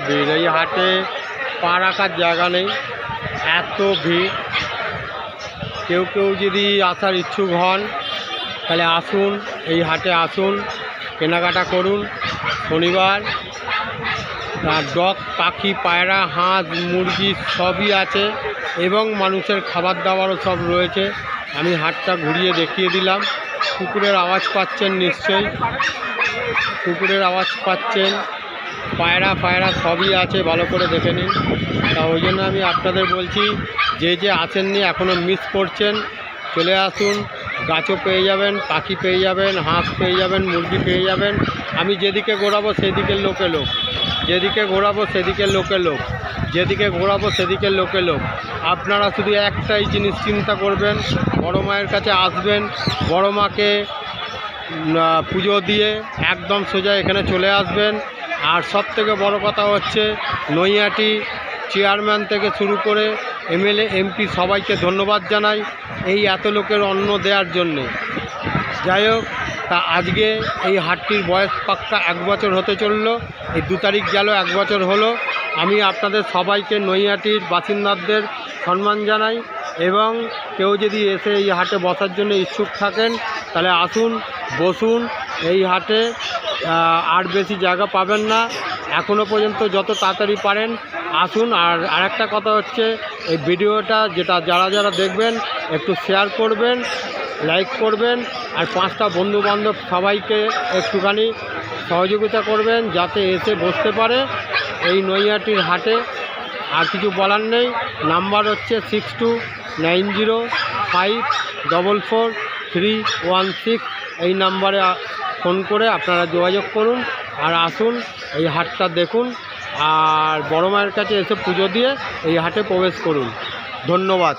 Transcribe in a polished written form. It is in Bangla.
ভিড়, এই হাটে পা রাখার জায়গা নেই, এত ভিড়। কেউ কেউ যদি আসার ইচ্ছুক হন তাহলে আসুন, এই হাটে আসুন, কেনাকাটা করুন। শনিবার ডগ, পাখি, পায়রা, হাঁস, মুরগি সবই আছে এবং মানুষের খাবার দাবারও সব রয়েছে। আমি হাটটা ঘুরিয়ে দেখিয়ে দিলাম। কুকুরের আওয়াজ পাচ্ছেন নিশ্চয়ই, কুকুরের আওয়াজ পাচ্ছেন। পায়রা সবই আছে, ভালো করে দেখে নিন। তা ওই জন্য আমি আপনাদের বলছি, যে আসেননি এখনও মিস করছেন, চলে আসুন। গাছও পেয়ে যাবেন, পাখি পেয়ে যাবেন, হাঁস পেয়ে যাবেন, মুরগি পেয়ে যাবেন। আমি যেদিকে ঘোরাবো সেদিকে লোকে লোক, যেদিকে ঘোরাবো সেদিকে লোকে লোক, যেদিকে ঘোরাবো সেদিকে লোকে লোক। আপনারা শুধু একটাই জিনিস চিন্তা করবেন, বড় মায়ের কাছে আসবেন, বড় মাকে পুজো দিয়ে একদম সোজা এখানে চলে আসবেন। আর সবথেকে বড় কথা হচ্ছে, নৈহাটি চেয়ারম্যান থেকে শুরু করে এমএলএ, এমপি সবাইকে ধন্যবাদ জানাই এই এত লোকের অন্ন দেওয়ার জন্যে। যাই হোক, তা আজকে এই হাটটির বয়স পাক্কা 1 বছর হতে চলল। এই 2 তারিখ গেল 1 বছর হলো। আমি আপনাদের সবাইকে, নৈহাটির বাসিন্দাদের সম্মান জানাই। এবং কেউ যদি এসে এই হাটে বসার জন্য ইচ্ছুক থাকেন তাহলে আসুন, বসুন। এই হাটে আর বেশি জায়গা পাবেন না। এখনও পর্যন্ত যত তাড়াতাড়ি পারেন আসুন। আর আরেকটা কথা হচ্ছে, এই ভিডিওটা যারা দেখবেন একটু শেয়ার করবেন, লাইক করবেন, আর 5টা বন্ধুবান্ধব সবাইকে একটুখানি সহযোগিতা করবেন যাতে এসে বসতে পারে এই নৈহাটির হাটে। আর কিছু বলার নেই। নাম্বার হচ্ছে 6290544316। এই নাম্বারে ফোন করে আপনারা যোগাযোগ করুন আর আসুন, এই হাটটা দেখুন। আর বড় মায়ের কাছে এসে পুজো দিয়ে এই হাটে প্রবেশ করুন। ধন্যবাদ।